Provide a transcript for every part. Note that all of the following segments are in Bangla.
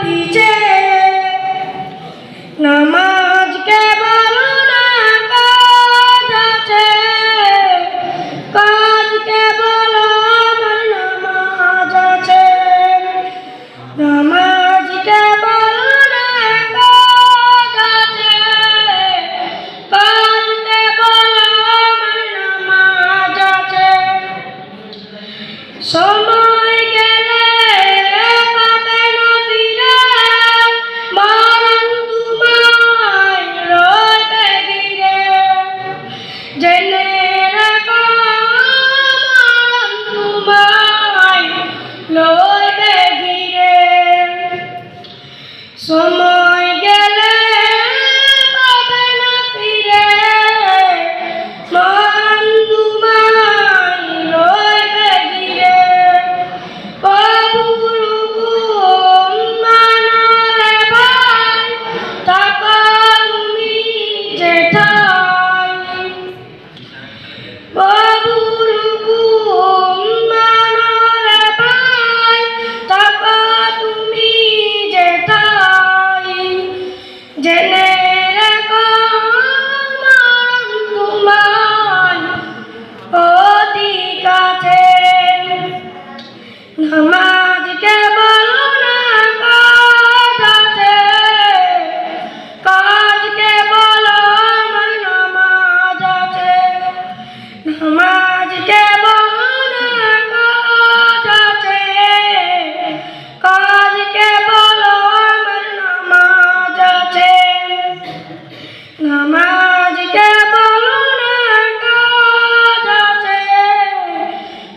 পিছে নামাজ কেবল না কাজ আছে, কাজ কেবল আমার নামাজ আছে। নামাজ কেবল না কাজ আছে, কাজ কেবল আমার নামাজ আছে। সময় গেলে পাবে না ফিরে, মরণ তোমায় রইবে ঘিরে। জেনে রাখো মরণ তোমায় রইবে ঘিরে। সময় গেলে পাবে না ফিরে, মরণ তোমায় রইবে ঘিরে। প্রভুর হুকুম মানো রে ভাই, থাকো তুমি যেথায়। প্রভুর হুকুম মানো রে ভাই, থাকো তুমি যেথায়। জেনে রাখো মরণ তোমায় অতি কাছে। নামাজ কেবল না কাজ আছে, কাজ কেবল আমার নামাজ আছে। নামাজ কেবল না কাজ আছে, কাজ কেবল আমার নামাজ আছে। নামাজ কেবল না কাজ আছে,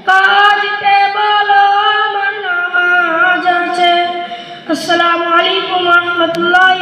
কাজ কেবল আমার নামাজ আছে। আসসালামু আলাইকুম ওয়া রাহমাতুল্লাহি